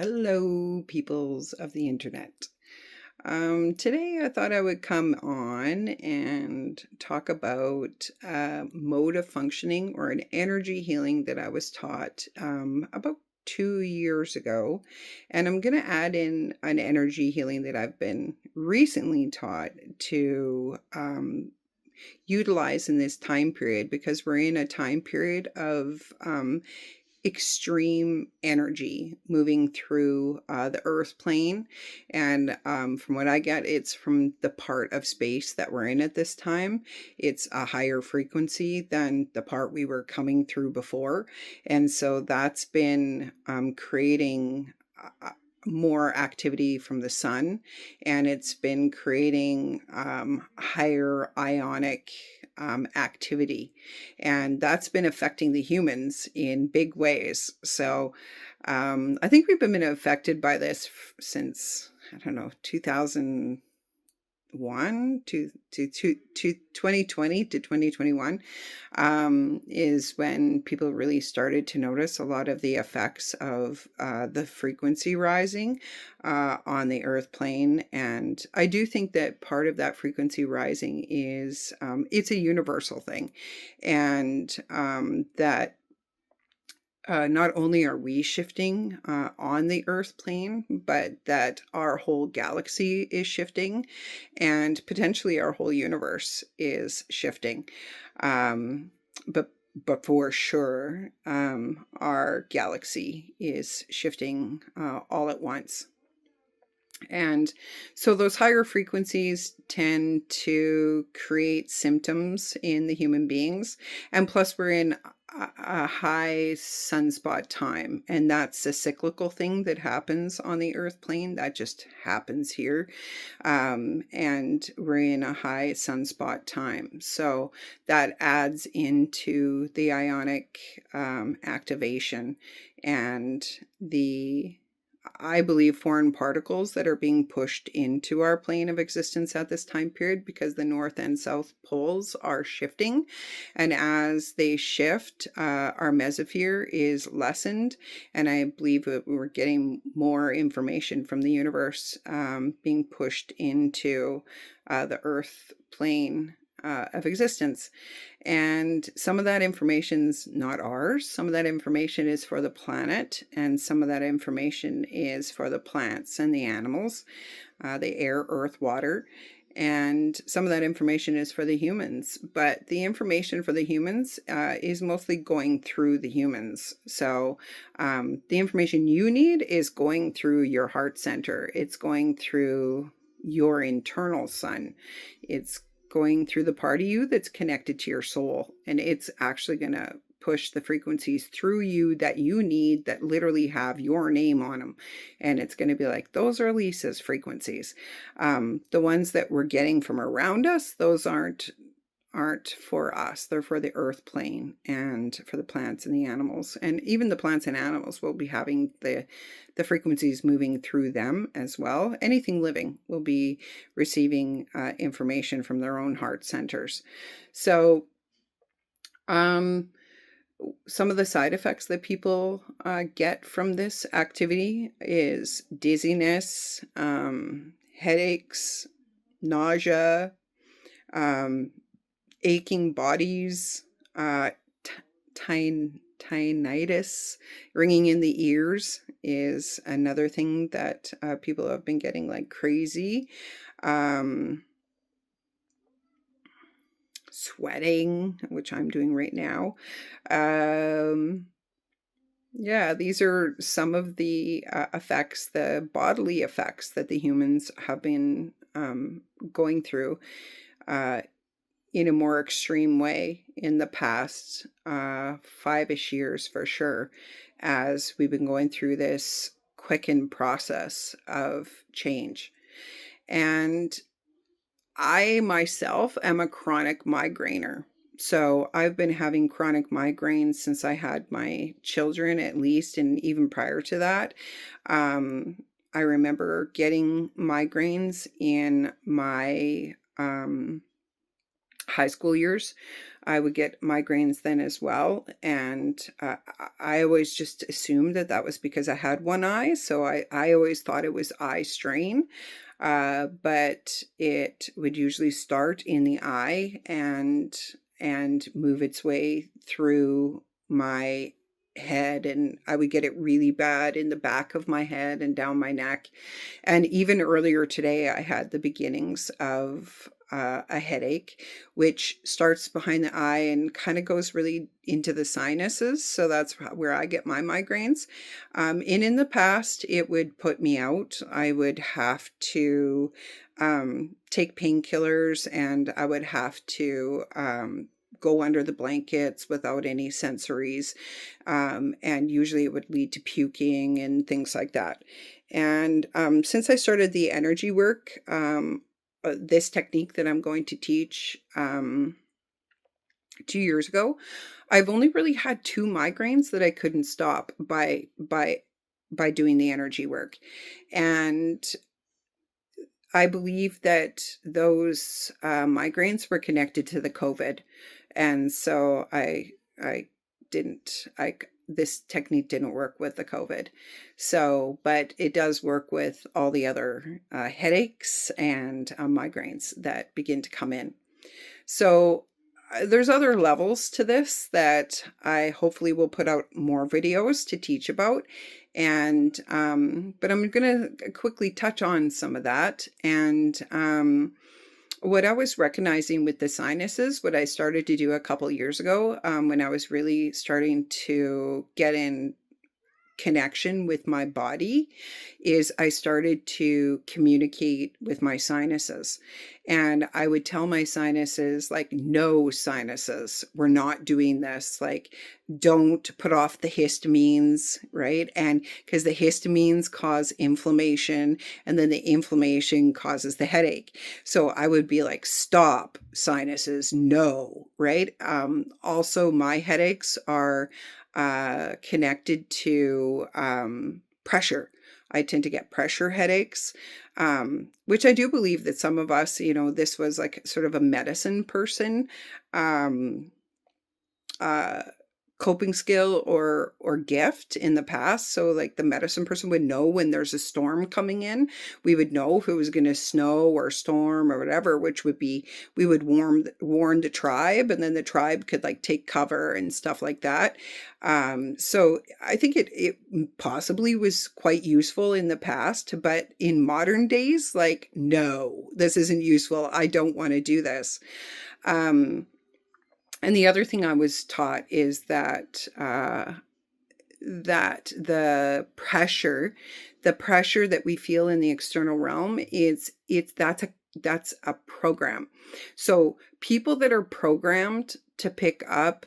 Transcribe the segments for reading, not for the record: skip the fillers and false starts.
Hello, peoples of the internet. Today I thought I would come on and talk about mode of functioning or an energy healing that I was taught about 2 years ago. And I'm going to add in an energy healing that I've been recently taught to utilize in this time period because we're in a time period of extreme energy moving through the earth plane. And from what I get, it's from the part of space that we're in at this time. It's a higher frequency than the part we were coming through before. And so that's been creating more activity from the sun, and it's been creating higher ionic activity, and that's been affecting the humans in big ways. So I think we've been affected by this since, I don't know, 2001 to 2020 to 2021 is when people really started to notice a lot of the effects of the frequency rising on the earth plane. And I do think that part of that frequency rising is it's a universal thing, and that not only are we shifting on the earth plane, but that our whole galaxy is shifting, and potentially our whole universe is shifting. But for sure, our galaxy is shifting all at once. And so those higher frequencies tend to create symptoms in the human beings. And plus, we're in a high sunspot time, and that's a cyclical thing that happens on the earth plane. That just happens here. And we're in a high sunspot time. So that adds into the ionic activation and I believe, foreign particles that are being pushed into our plane of existence at this time period, because the north and south poles are shifting. And as they shift, our mesosphere is lessened. And I believe that we're getting more information from the universe being pushed into the earth plane of existence. And some of that information's not ours. Some of that information is for the planet, and some of that information is for the plants and the animals, the air, earth, water. And some of that information is for the humans, but the information for the humans is mostly going through the humans. So the information you need is going through your heart center. It's going through your internal sun. It's going through the part of you that's connected to your soul, and it's actually going to push the frequencies through you that you need, that literally have your name on them. And it's going to be like, those are Lisa's frequencies. The ones that we're getting from around us, those aren't for us. They're for the earth plane and for the plants and the animals. And even the plants and animals will be having the frequencies moving through them as well. Anything living will be receiving information from their own heart centers. So some of the side effects that people get from this activity is dizziness, headaches, nausea, aching bodies, tinnitus, ringing in the ears is another thing that people have been getting like crazy. Sweating, which I'm doing right now. Yeah, these are some of the effects, the bodily effects that the humans have been going through in a more extreme way in the past 5-ish years for sure, as we've been going through this quickened process of change. And I myself am a chronic migrainer. So I've been having chronic migraines since I had my children, at least, and even prior to that. I remember getting migraines in my high school years. I would get migraines then as well. And I always just assumed that that was because I had one eye. So I always thought it was eye strain. But it would usually start in the eye and move its way through my head, and I would get it really bad in the back of my head and down my neck. And even earlier today, I had the beginnings of a headache, which starts behind the eye and kind of goes really into the sinuses. So that's where I get my migraines. In the past, it would put me out. I would have to take painkillers, and I would have to go under the blankets without any sensories. And usually it would lead to puking and things like that. And since I started the energy work, this technique that I'm going to teach 2 years ago, I've only really had two migraines that I couldn't stop by doing the energy work. And I believe that those migraines were connected to the COVID. And so I didn't, this technique didn't work with the COVID. So, but it does work with all the other headaches and migraines that begin to come in. So there's other levels to this that I hopefully will put out more videos to teach about. And, but I'm going to quickly touch on some of that. And, what I was recognizing with the sinuses, what I started to do a couple years ago, when I was really starting to get in connection with my body, is I started to communicate with my sinuses. And I would tell my sinuses, like, no, sinuses, we're not doing this. Like, don't put off the histamines, right? And because the histamines cause inflammation, and then the inflammation causes the headache. So I would be like, stop, sinuses, no, right? Also, my headaches are connected to pressure. I tend to get pressure headaches, which I do believe that some of us, this was like sort of a medicine person um, uh, coping skill or gift in the past. So like the medicine person would know when there's a storm coming in. We would know if it was going to snow or storm or whatever, which would be, we would warn the tribe, and then the tribe could like take cover and stuff like that. So I think it possibly was quite useful in the past, but in modern days, like, no, this isn't useful. I don't want to do this. And the other thing I was taught is that that the pressure that we feel in the external realm, that's a program. So people that are programmed to pick up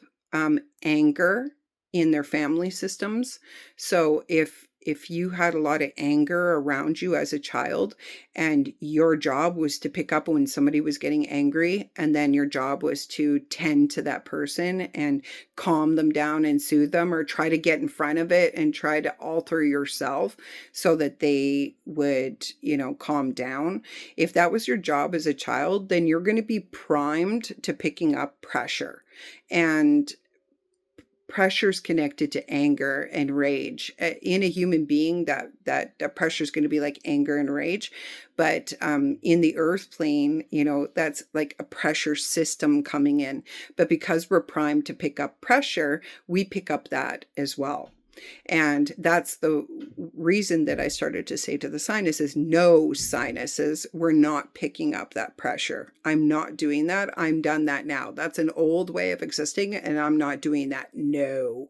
anger in their family systems. So if you had a lot of anger around you as a child, and your job was to pick up when somebody was getting angry, and then your job was to tend to that person and calm them down and soothe them, or try to get in front of it and try to alter yourself so that they would, calm down. If that was your job as a child, then you're going to be primed to picking up pressure. And pressure's connected to anger and rage. In a human being, that pressure is going to be like anger and rage. But in the earth plane, that's like a pressure system coming in. But because we're primed to pick up pressure, we pick up that as well. And that's the reason that I started to say to the sinuses, no, sinuses, we're not picking up that pressure. I'm not doing that. I'm done that now. That's an old way of existing, and I'm not doing that. No.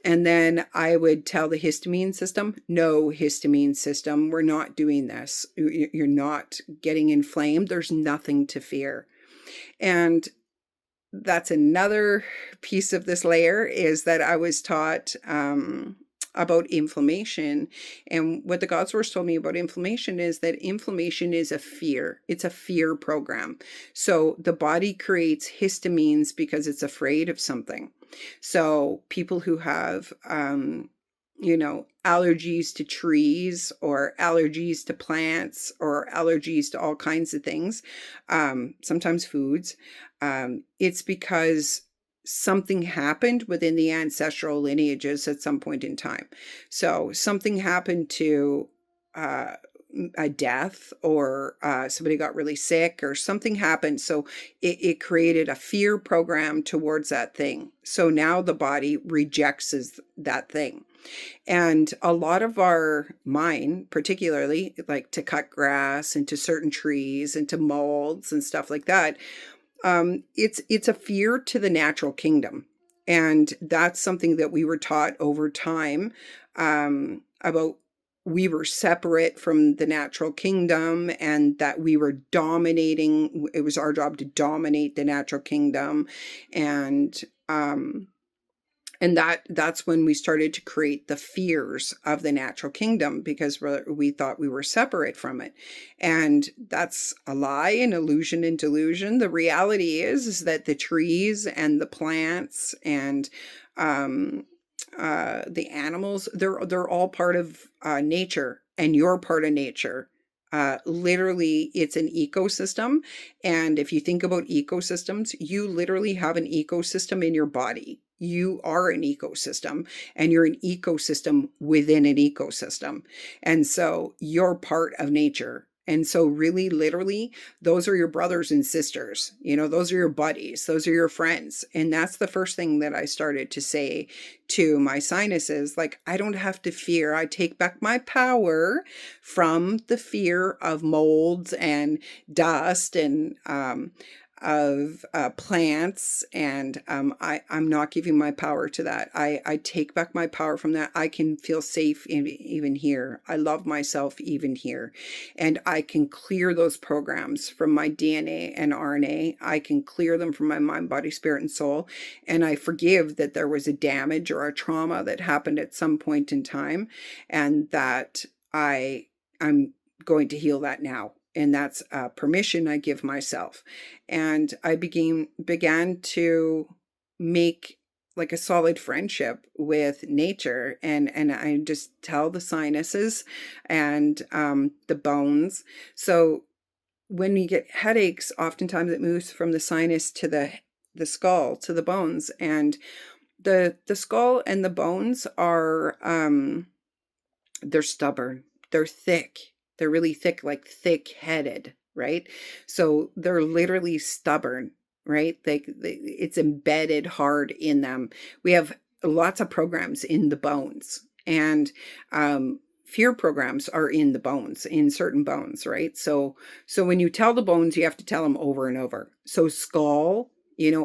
And then I would tell the histamine system, no, histamine system, we're not doing this. You're not getting inflamed. There's nothing to fear. And that's another piece of this layer, is that I was taught about inflammation. And what the God Source told me about inflammation is that inflammation is a fear. It's a fear program. So the body creates histamines because it's afraid of something. So people who have allergies to trees or allergies to plants or allergies to all kinds of things, sometimes foods, it's because something happened within the ancestral lineages at some point in time. So something happened to uh, a death, or somebody got really sick, or something happened. So it created a fear program towards that thing. So now the body rejects that thing. And a lot of mine, particularly like to cut grass and to certain trees and to molds and stuff like that, it's a fear to the natural kingdom. And that's something that we were taught over time, about we were separate from the natural kingdom and that we were dominating. It was our job to dominate the natural kingdom. And um, and that's when we started to create the fears of the natural kingdom, because we thought we were separate from it. And that's a lie, an illusion and delusion. The reality is that the trees and the plants and um, the animals, they're all part of nature, and you're part of nature. Literally, it's an ecosystem. And if you think about ecosystems, you literally have an ecosystem in your body. You are an ecosystem, and you're an ecosystem within an ecosystem. And so you're part of nature. And so really, literally, those are your brothers and sisters. Those are your buddies. Those are your friends. And that's the first thing that I started to say to my sinuses. Like, I don't have to fear. I take back my power from the fear of molds and dust and of plants, and I'm not giving my power to that. I take back my power from that. I can feel safe even here. I love myself even here, and I can clear those programs from my DNA and RNA. I can clear them from my mind, body, spirit, and soul, and I forgive that there was a damage or a trauma that happened at some point in time, and that I'm going to heal that now. And that's permission I give myself. And I began to make like a solid friendship with nature, and I just tell the sinuses and the bones. So when you get headaches, oftentimes it moves from the sinus to the skull to the bones, and the skull and the bones are they're stubborn, they're thick, they're really thick, like thick-headed, right? So they're literally stubborn, right? It's embedded hard in them. We have lots of programs in the bones, and fear programs are in the bones, in certain bones, right? So when you tell the bones, you have to tell them over and over. So skull,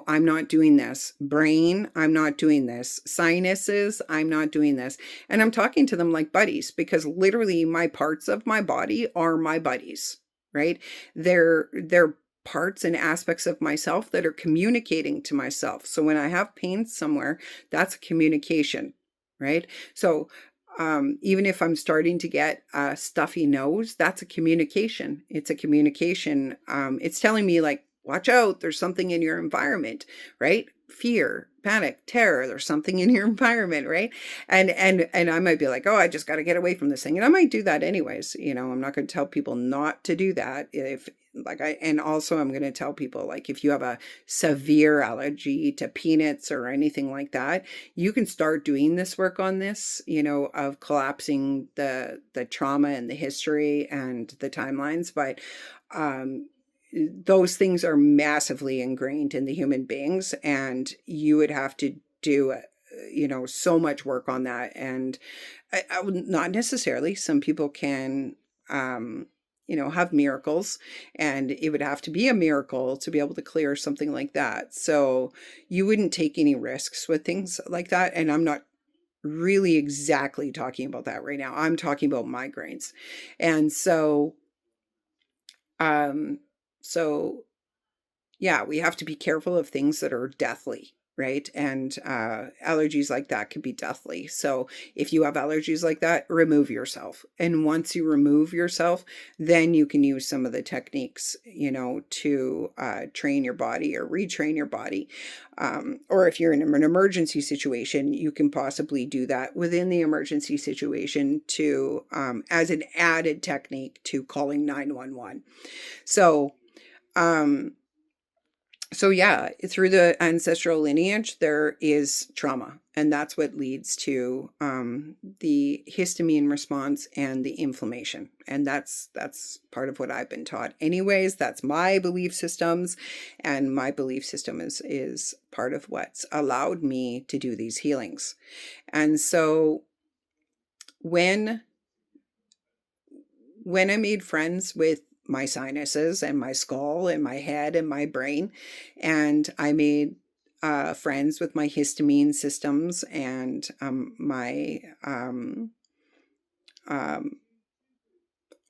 I'm not doing this. Brain, I'm not doing this. Sinuses, I'm not doing this. And I'm talking to them like buddies, because literally my parts of my body are my buddies, right? They're parts and aspects of myself that are communicating to myself. So when I have pain somewhere, that's a communication, right? So even if I'm starting to get a stuffy nose, that's a communication. It's a communication. It's telling me, like, watch out, there's something in your environment, right? Fear, panic, terror, there's something in your environment, right? And I might be like, oh, I just got to get away from this thing. And I might do that anyways. I'm not going to tell people not to do that. And also I'm going to tell people, like, if you have a severe allergy to peanuts or anything like that, you can start doing this work on this, of collapsing the trauma and the history and the timelines. But those things are massively ingrained in the human beings, and you would have to do so much work on that. And I would not necessarily, some people can have miracles, and it would have to be a miracle to be able to clear something like that. So you wouldn't take any risks with things like that. And I'm not really exactly talking about that right now. I'm talking about migraines. And um so yeah, we have to be careful of things that are deathly, right? And allergies like that could be deathly. So if you have allergies like that, remove yourself. And once you remove yourself, then you can use some of the techniques, to train your body or retrain your body. Or if you're in an emergency situation, you can possibly do that within the emergency situation to as an added technique to calling 911. So, um, so yeah, through the ancestral lineage, there is trauma, and that's what leads to the histamine response and the inflammation. And that's part of what I've been taught. Anyways, that's my belief systems, and my belief system is part of what's allowed me to do these healings. And so when I made friends with my sinuses and my skull and my head and my brain, and I made friends with my histamine systems and my um,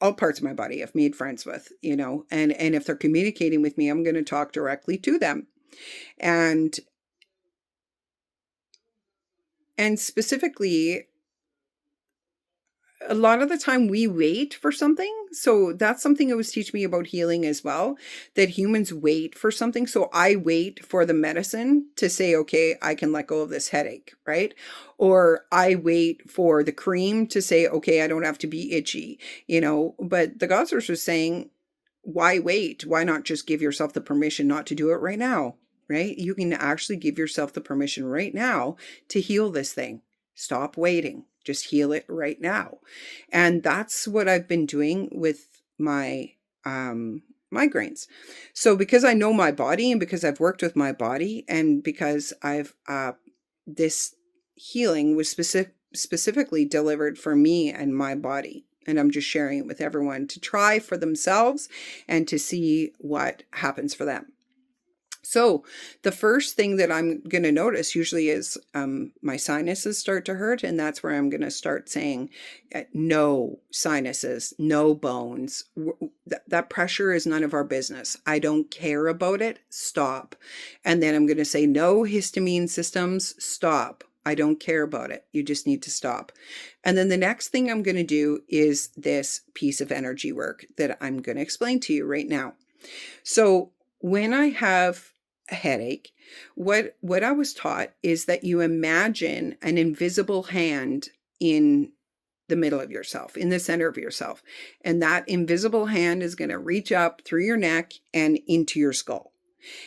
all parts of my body I've made friends with, and if they're communicating with me, I'm going to talk directly to them. And specifically, a lot of the time we wait for something. So that's something it was teaching me about healing as well, that humans wait for something. So I wait for the medicine to say, okay, I can let go of this headache, right? Or I wait for the cream to say, okay, I don't have to be itchy, but the Goddess was saying, why wait? Why not just give yourself the permission not to do it right now, right? You can actually give yourself the permission right now to heal this thing. Stop waiting. Just heal it right now. And that's what I've been doing with my migraines. So because I know my body and because I've worked with my body and because I've this healing was specifically delivered for me and my body. And I'm just sharing it with everyone to try for themselves and to see what happens for them. So the first thing that I'm going to notice usually is my sinuses start to hurt. And that's where I'm going to start saying, no sinuses, no bones. That pressure is none of our business. I don't care about it. Stop. And then I'm going to say, no histamine systems. Stop. I don't care about it. You just need to stop. And then the next thing I'm going to do is this piece of energy work that I'm going to explain to you right now. So when I have a headache, what I was taught is that you imagine an invisible hand in the middle of yourself, in the center of yourself. And that invisible hand is going to reach up through your neck and into your skull.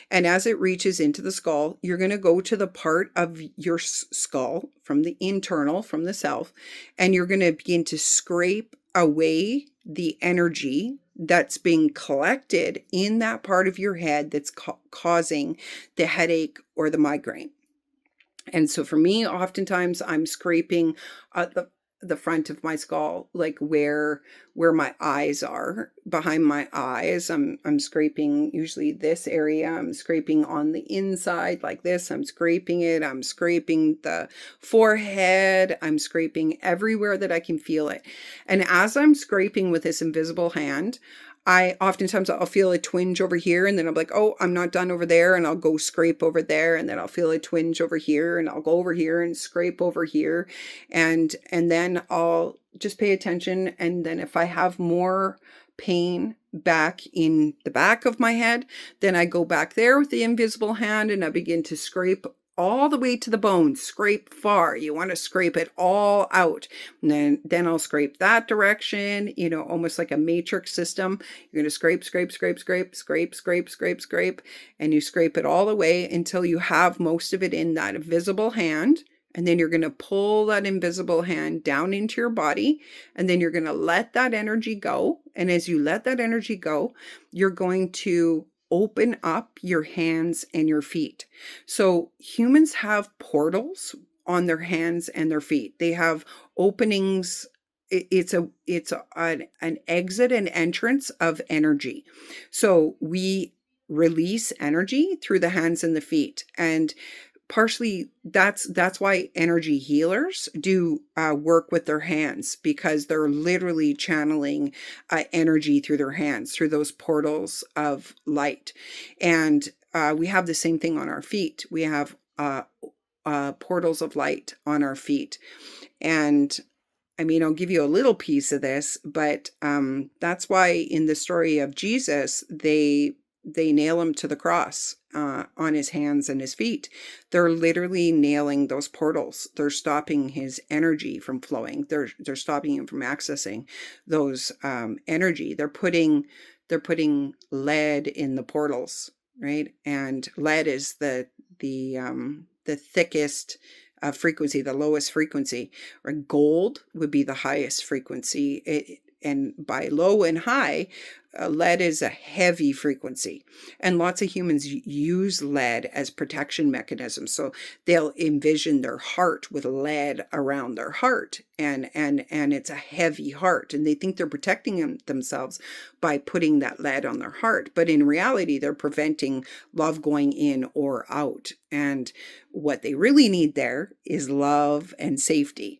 And as it reaches into the skull, you're going to go to the part of your skull from the internal, from the self, and you're going to begin to scrape away the energy that's being collected in that part of your head that's causing the headache or the migraine. And so for me, oftentimes I'm scraping the front of my skull, like where my eyes are, behind my eyes. I'm scraping usually this area. I'm scraping on the inside like this. I'm scraping it. I'm scraping the forehead. I'm scraping everywhere that I can feel it. And as I'm scraping with this invisible hand, I'll feel a twinge over here, and then I'm like, oh, I'm not done over there, and I'll go scrape over there, and then I'll feel a twinge over here, and I'll go over here and scrape over here, and then I'll just pay attention. And then if I have more pain back in the back of my head, then I go back there with the invisible hand and I begin to scrape all the way to the bone. Scrape far. You want to scrape it all out. And then I'll scrape that direction, almost like a matrix system. You're going to scrape, scrape, scrape, scrape, scrape, scrape, scrape, scrape, and you scrape it all the way until you have most of it in that invisible hand. And then you're going to pull that invisible hand down into your body, and then you're going to let that energy go. And as you let that energy go, you're going to open up your hands and your feet. So humans have portals on their hands and their feet. They have openings. It's an exit and entrance of energy. So we release energy through the hands and the feet. And partially that's why energy healers do work with their hands, because they're literally channeling energy through their hands, through those portals of light. And we have the same thing on our feet. We have uh, portals of light on our feet. And I mean, I'll give you a little piece of this, but that's why in the story of Jesus, they nail him to the cross on his hands and his feet. They're literally nailing those portals. They're stopping his energy from flowing. They're stopping him from accessing those energy. They're putting lead in the portals, right? And lead is the thickest frequency, the lowest frequency. Or gold would be the highest frequency. And by low and high, lead is a heavy frequency. And lots of humans use lead as protection mechanisms. So they'll envision their heart with lead around their heart. And it's a heavy heart. And they think they're protecting themselves by putting that lead on their heart. But in reality, they're preventing love going in or out. And what they really need there is love and safety.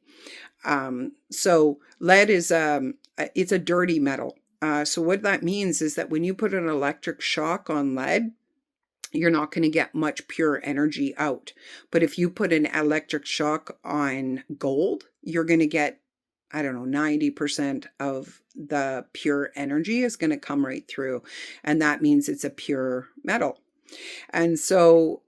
So lead is it's a dirty metal. So what that means is that when you put an electric shock on lead, you're not going to get much pure energy out. But if you put an electric shock on gold, you're going to get, I don't know, 90% of the pure energy is going to come right through. And that means it's a pure metal. And so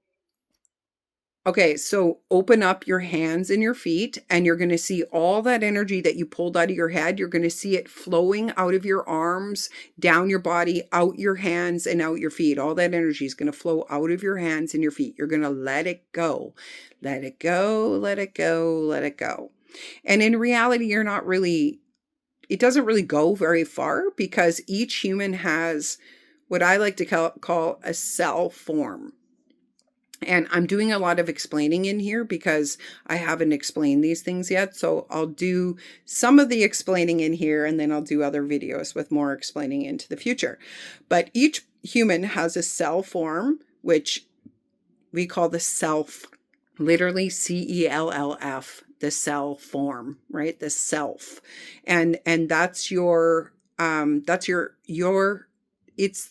okay, so open up your hands and your feet, and you're going to see all that energy that you pulled out of your head. You're going to see it flowing out of your arms, down your body, out your hands, and out your feet. All that energy is going to flow out of your hands and your feet. You're going to let it go. Let it go, let it go, let it go. And in reality, it doesn't really go very far because each human has what I like to call a cell form. And I'm doing a lot of explaining in here because I haven't explained these things yet. So I'll do some of the explaining in here, and then I'll do other videos with more explaining into the future. But each human has a cell form, which we call the self, literally CELLF, the cell form, right? The self. And that's it's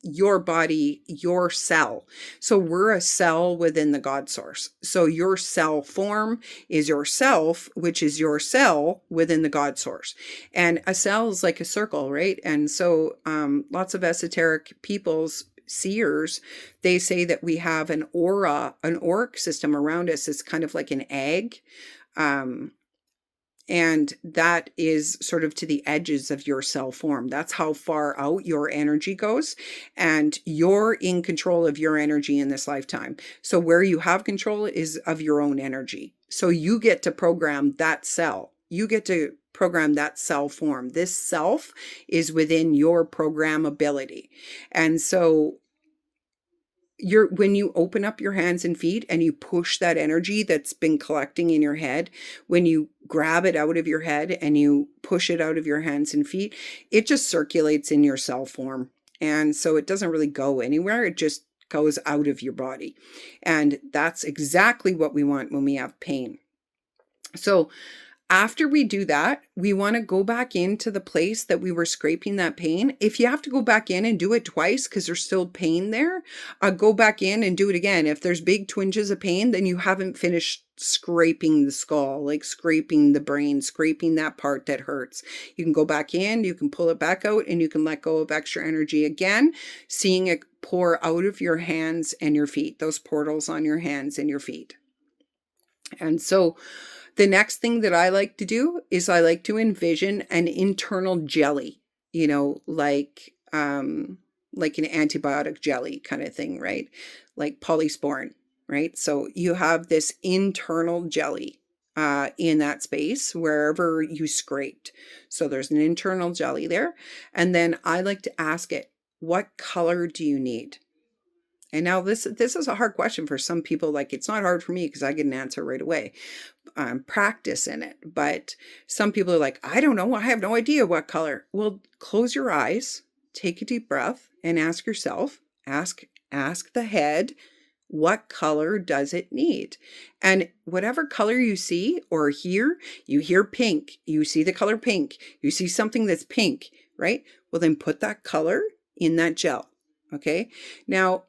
your body, your cell. So we're a cell within the God source. So your cell form is yourself, which is your cell within the God source. And a cell is like a circle, right? And so lots of esoteric people's seers, they say that we have an aura, an auric system around us. It's kind of like an egg. And that is sort of to the edges of your cell form. That's how far out your energy goes. And you're in control of your energy in this lifetime. So where you have control is of your own energy. So you get to program that cell. You get to program that cell form. This self is within your programmability. And so when you open up your hands and feet and you push that energy that's been collecting in your head, when you grab it out of your head and you push it out of your hands and feet, it just circulates in your cell form. And so it doesn't really go anywhere. It just goes out of your body. And that's exactly what we want when we have pain. So after we do that, we want to go back into the place that we were scraping that pain. If you have to go back in and do it twice because there's still pain there, go back in and do it again. If there's big twinges of pain, then you haven't finished scraping the skull, like scraping the brain, scraping that part that hurts. You can go back in, you can pull it back out, and you can let go of extra energy again, seeing it pour out of your hands and your feet, those portals on your hands and your feet. And so the next thing that I like to do is I like to envision an internal jelly, like an antibiotic jelly kind of thing, right? Like polysporin, right? So you have this internal jelly in that space wherever you scraped. So there's an internal jelly there. And then I like to ask it, what color do you need? And now this is a hard question for some people. Like, it's not hard for me because I get an answer right away. Practice in it. But some people are like, I don't know. I have no idea what color. Well, close your eyes, take a deep breath, and ask yourself, ask the head, what color does it need? And whatever color you see or hear, you hear pink, you see the color pink, you see something that's pink, right? Well, then put that color in that gel. Okay. Now,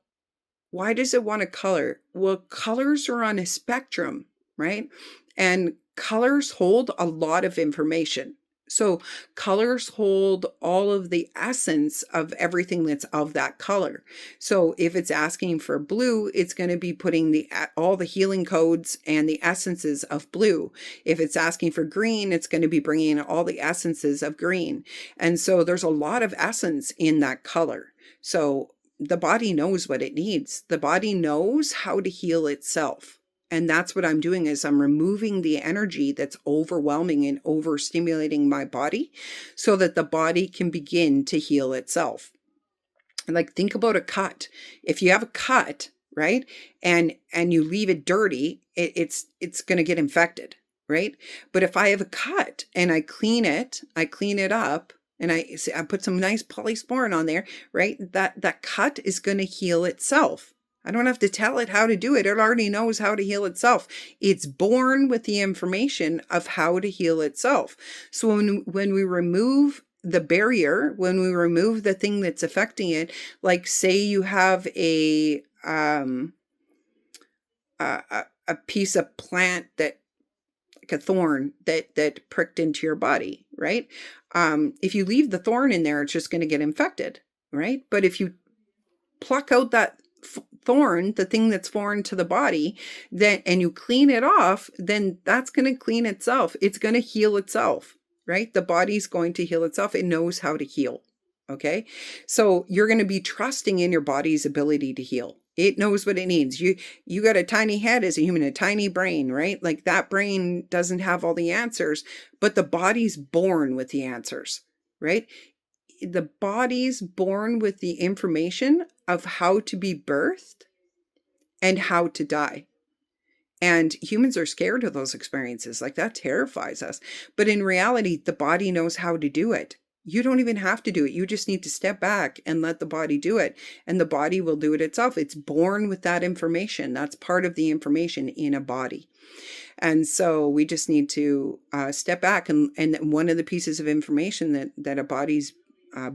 Why does it want a color? Well, colors are on a spectrum, right? And colors hold a lot of information. So colors hold all of the essence of everything that's of that color. So if it's asking for blue, it's going to be putting all the healing codes and the essences of blue. If it's asking for green, it's going to be bringing in all the essences of green. And so there's a lot of essence in that color. So the body knows what it needs. The body knows how to heal itself. And that's what I'm doing, is I'm removing the energy that's overwhelming and overstimulating my body so that the body can begin to heal itself. Like, think about a cut. If you have a cut, right, and you leave it dirty, it's going to get infected, right? But if I have a cut and I clean it up, and I put some nice polysporin on there, right? That cut is going to heal itself. I don't have to tell it how to do it. It already knows how to heal itself. It's born with the information of how to heal itself. So when we remove the barrier, when we remove the thing that's affecting it, like say you have a piece of plant that, like a thorn that pricked into your body, right? If you leave the thorn in there, it's just going to get infected, right? But if you pluck out that thorn, the thing that's foreign to the body, then and you clean it off, then that's going to clean itself. It's going to heal itself, right? The body's going to heal itself. It knows how to heal. Okay. So you're going to be trusting in your body's ability to heal. It knows what it needs. You got a tiny head as a human, a tiny brain, right? Like, that brain doesn't have all the answers, but the body's born with the answers, right? The body's born with the information of how to be birthed and how to die. And humans are scared of those experiences. Like, that terrifies us. But in reality, the body knows how to do it. You don't even have to do it. You just need to step back and let the body do it. And the body will do it itself. It's born with that information. That's part of the information in a body. And so we just need to step back. And one of the pieces of information that a body's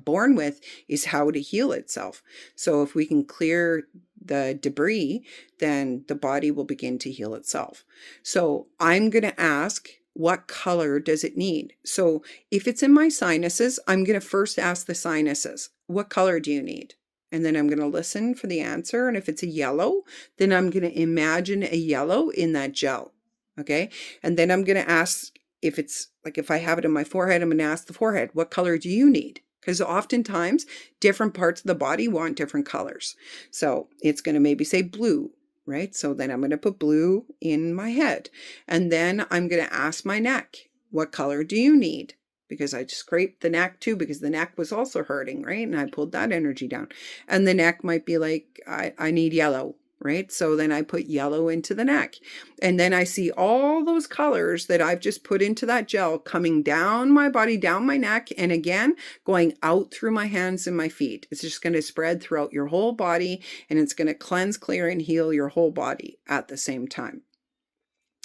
born with is how to heal itself. So if we can clear the debris, then the body will begin to heal itself. So I'm going to ask, what color does it need? So if it's in my sinuses, I'm going to first ask the sinuses, what color do you need? And then I'm going to listen for the answer. And if it's a yellow, then I'm going to imagine a yellow in that gel. Okay. And then I'm going to ask, if it's like, if I have it in my forehead, I'm going to ask the forehead, what color do you need? Because oftentimes different parts of the body want different colors. So it's going to maybe say blue, right? So then I'm going to put blue in my head. And then I'm going to ask my neck, what color do you need? Because I scraped the neck too, because the neck was also hurting, right? And I pulled that energy down. And the neck might be like, I need yellow, right? So then I put yellow into the neck. And then I see all those colors that I've just put into that gel coming down my body, down my neck, and again, going out through my hands and my feet. It's just going to spread throughout your whole body, and it's going to cleanse, clear, and heal your whole body at the same time.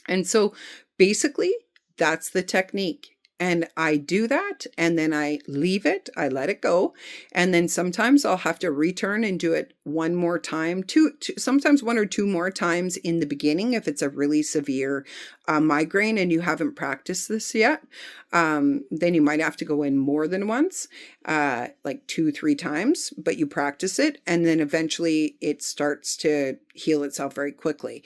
And so basically, that's the technique. And I do that, and then I leave it, I let it go. And then sometimes I'll have to return and do it one more time, sometimes one or two more times in the beginning if it's a really severe migraine and you haven't practiced this yet. Then you might have to go in more than once, like 2-3 times, but you practice it, and then eventually it starts to heal itself very quickly.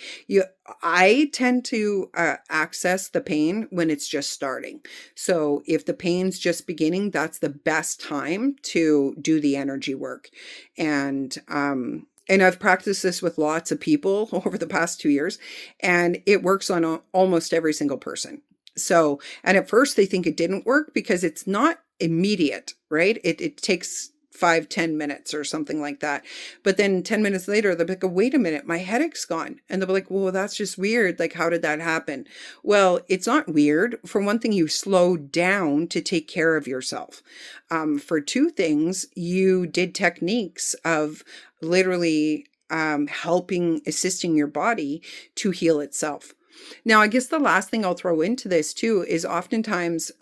I tend to access the pain when it's just starting. So if the pain's just beginning, that's the best time to do the energy work. And I've practiced this with lots of people over the past 2 years, and it works on almost every single person. So, and at first they think it didn't work because it's not immediate, right? It takes 5-10 minutes or something like that. But then 10 minutes later, they'll be like, oh, wait a minute, my headache's gone. And they'll be like, well, that's just weird. Like, how did that happen? Well, it's not weird. For one thing, you slowed down to take care of yourself. For two things, you did techniques of literally assisting your body to heal itself. Now, I guess the last thing I'll throw into this too is oftentimes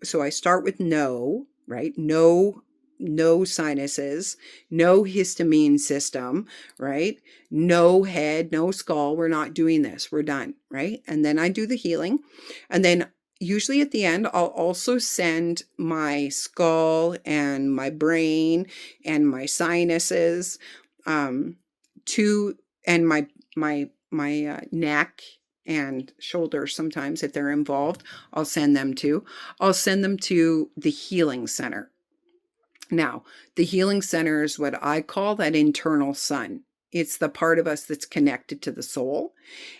so I start with no, right? No no sinuses, no histamine system, right? No head, no skull. We're not doing this. We're done, right? And then I do the healing. And then usually at the end, I'll also send my skull and my brain and my sinuses to, and my neck and shoulders sometimes if they're involved, I'll send them to. I'll send them to the healing center. Now, the healing center is what I call that internal sun. It's the part of us that's connected to the soul,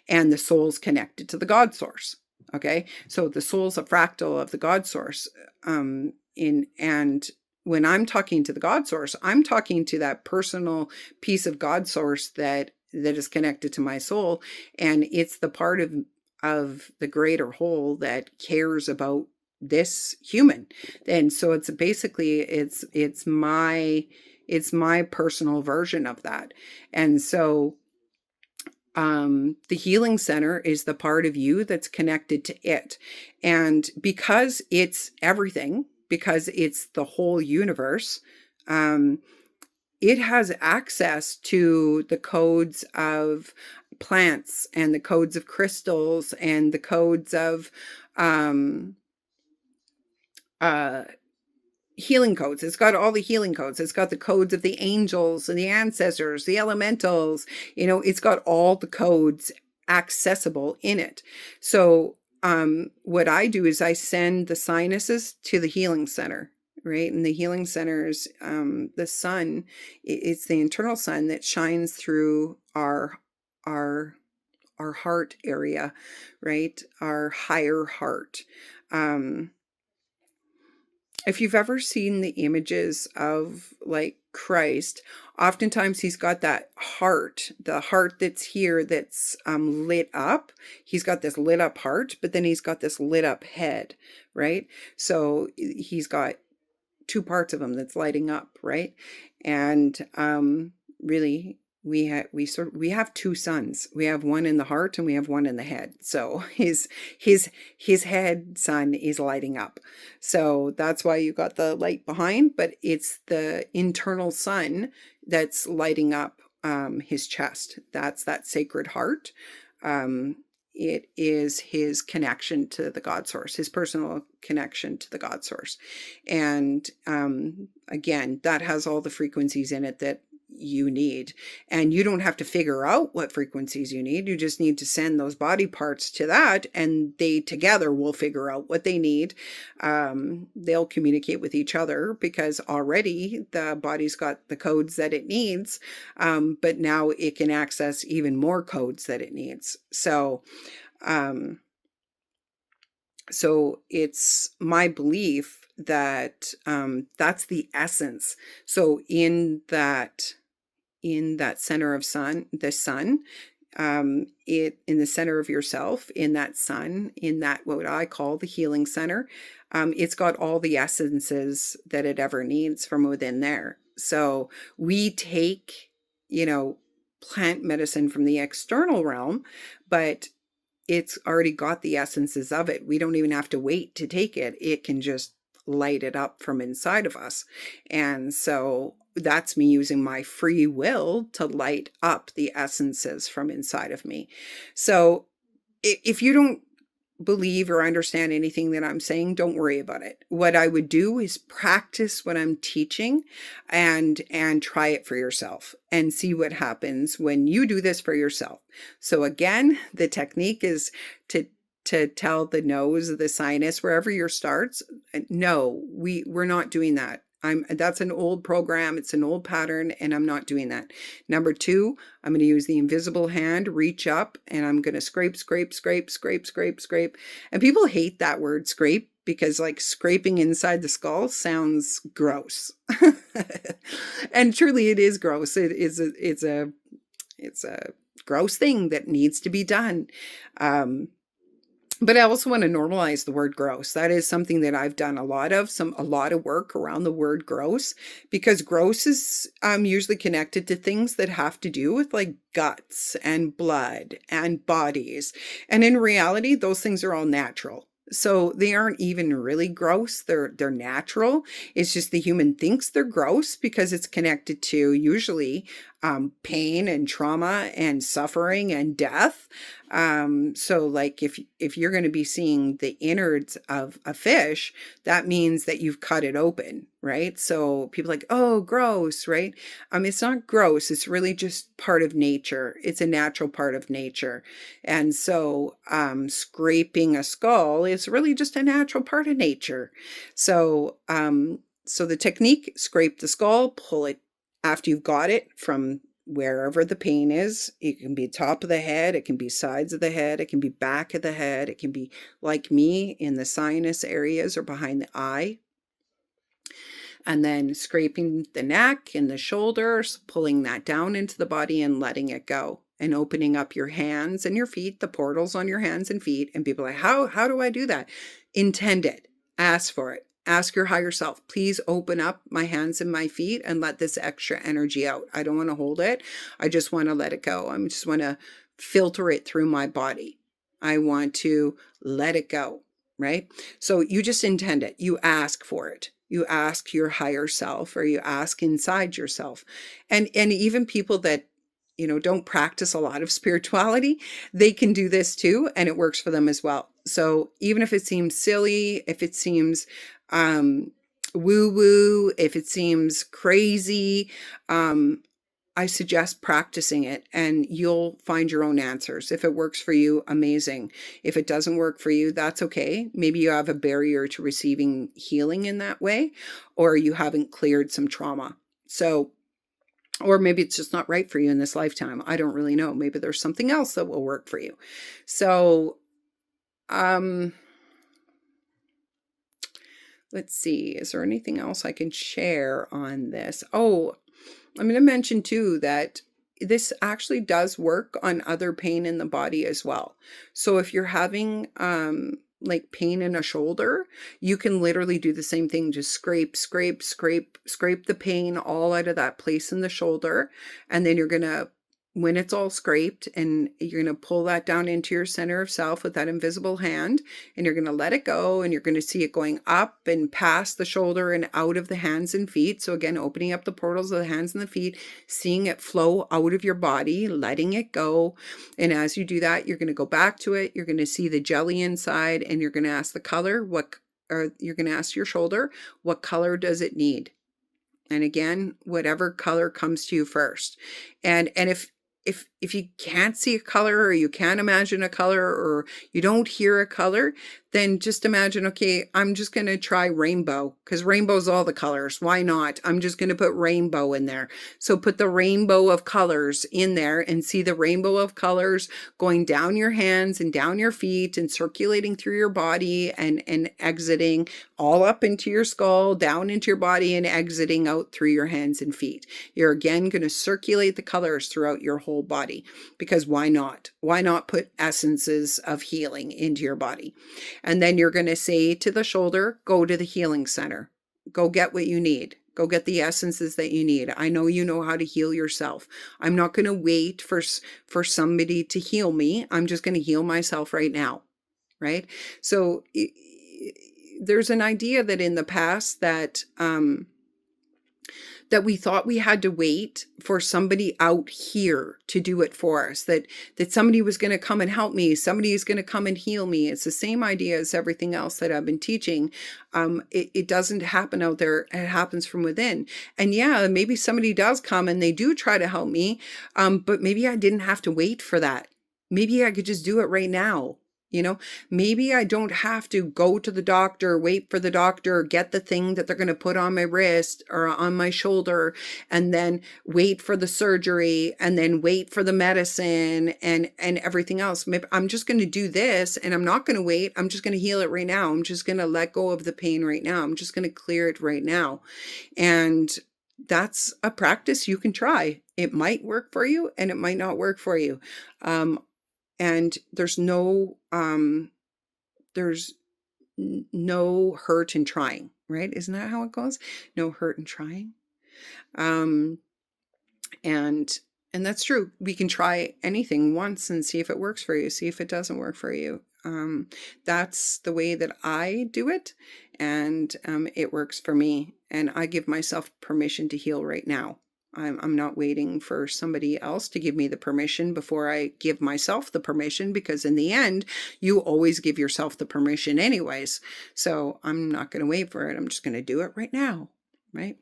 and the soul's connected to the God source. Okay, so the soul's a fractal of the God source. And when I'm talking to the God source, I'm talking to that personal piece of God source that is connected to my soul, and it's the part of the greater whole that cares about this human. And so it's basically it's my personal version of that. And so the healing center is the part of you that's connected to it. And because it's everything, because it's the whole universe, it has access to the codes of plants and the codes of crystals and the codes of healing codes. It's got all the healing codes. It's got the codes of the angels and the ancestors, the elementals. It's got all the codes accessible in it. So what I do is I send the sinuses to the healing center, right? And the healing centers, the sun, it's the internal sun that shines through our heart area, right? Our higher heart. If you've ever seen the images of like Christ, oftentimes he's got that heart, the heart that's here that's lit up. He's got this lit up heart, but then he's got this lit up head, right? So he's got two parts of him that's lighting up, right? And really, we have two suns. We have one in the heart and we have one in the head. So his head sun is lighting up. So that's why you got the light behind, but it's the internal sun that's lighting up his chest. That's that sacred heart. It is his connection to the God source, his personal connection to the God source. And again, that has all the frequencies in it that you need. And you don't have to figure out what frequencies you need. You just need to send those body parts to that, and they together will figure out what they need. They'll communicate with each other because already the body's got the codes that it needs, but now it can access even more codes that it needs. So it's my belief that that's the essence. So in that center of the sun, in the center of yourself, in that sun, in that what I call the healing center, it's got all the essences that it ever needs from within there. So we take, plant medicine from the external realm, but it's already got the essences of it. We don't even have to wait to take it. It can just light it up from inside of us. And so that's me using my free will to light up the essences from inside of me. So if you don't believe or understand anything that I'm saying, don't worry about it. What I would do is practice what I'm teaching and try it for yourself and see what happens when you do this for yourself. So again, the technique is to tell the nose, the sinus, wherever yours starts, no, we're not doing that. That's an old program. It's an old pattern, and I'm not doing that. Number 2, I'm going to use the invisible hand, reach up, and I'm going to scrape, scrape, scrape, scrape, scrape, scrape. And people hate that word scrape because like scraping inside the skull sounds gross. And truly it is gross. It's a gross thing that needs to be done. But I also want to normalize the word gross. That is something that I've done a lot of work around the word gross, because gross is usually connected to things that have to do with like guts and blood and bodies. And in reality, those things are all natural. So they aren't even really gross. They're natural. It's just the human thinks they're gross because it's connected to usually pain and trauma and suffering and death. So like if you're going to be seeing the innards of a fish, that means that you've cut it open, right? So people are like, oh, gross, right? It's not gross. It's really just part of nature. It's a natural part of nature. And so, scraping a skull is really just a natural part of nature. So, so the technique, scrape the skull, pull it after you've got it from wherever the pain is. It can be top of the head, it can be sides of the head, it can be back of the head, it can be like me in the sinus areas or behind the eye. And then scraping the neck and the shoulders, pulling that down into the body and letting it go. And opening up your hands and your feet, the portals on your hands and feet. And people are like, how do I do that? Intend it. Ask for it. Ask your higher self, please open up my hands and my feet and let this extra energy out. I don't want to hold it. I just want to let it go. I just want to filter it through my body. I want to let it go, right? So you just intend it. You ask for it. You ask your higher self, or you ask inside yourself. And even people that don't practice a lot of spirituality, they can do this too, and it works for them as well. So even if it seems silly, if it seems woo woo, if it seems crazy, I suggest practicing it, and you'll find your own answers. If it works for you, amazing. If it doesn't work for you, that's okay. Maybe you have a barrier to receiving healing in that way, or you haven't cleared some trauma. So, or maybe it's just not right for you in this lifetime. I don't really know. Maybe there's something else that will work for you. So, let's see. Is there anything else I can share on this? Oh, I'm going to mention too that this actually does work on other pain in the body as well. So if you're having like pain in a shoulder, you can literally do the same thing. Just scrape, scrape, scrape, scrape the pain all out of that place in the shoulder. And then you're going to, when it's all scraped, and you're going to pull that down into your center of self with that invisible hand, and you're going to let it go, and you're going to see it going up and past the shoulder and out of the hands and feet. So again, opening up the portals of the hands and the feet, seeing it flow out of your body, letting it go. And as you do that, you're going to go back to it. You're going to see the jelly inside, and you're going to ask the color, or you're going to ask your shoulder, what color does it need? And again, whatever color comes to you first. And if you can't see a color, or you can't imagine a color, or you don't hear a color, then just imagine, okay, I'm just going to try rainbow, because rainbow's all the colors. Why not? I'm just going to put rainbow in there. So put the rainbow of colors in there, and see the rainbow of colors going down your hands and down your feet and circulating through your body, and exiting all up into your skull, down into your body, and exiting out through your hands and feet. You're again going to circulate the colors throughout your whole body, because why not? Why not put essences of healing into your body? And then you're going to say to the shoulder, go to the healing center. Go get what you need. Go get the essences that you need. I know you know how to heal yourself. I'm not going to wait for somebody to heal me. I'm just going to heal myself right now. Right? So there's an idea that in the past that that we thought we had to wait for somebody out here to do it for us, that somebody was going to come and help me, somebody is going to come and heal me. It's the same idea as everything else that I've been teaching. It doesn't happen out there. It happens from within. And yeah, maybe somebody does come and they do try to help me, but maybe I didn't have to wait for that. Maybe I could just do it right now. Maybe I don't have to go to the doctor, wait for the doctor, get the thing that they're going to put on my wrist or on my shoulder, and then wait for the surgery, and then wait for the medicine and everything else. Maybe I'm just going to do this, and I'm not going to wait. I'm just going to heal it right now. I'm just going to let go of the pain right now. I'm just going to clear it right now. And that's a practice you can try. It might work for you, and it might not work for you. And there's no hurt in trying, right? Isn't that how it goes? No hurt in trying. And that's true. We can try anything once and see if it works for you, see if it doesn't work for you. That's the way that I do it, and it works for me. And I give myself permission to heal right now. I'm not waiting for somebody else to give me the permission before I give myself the permission, because in the end, you always give yourself the permission anyways. So I'm not going to wait for it. I'm just going to do it right now, right?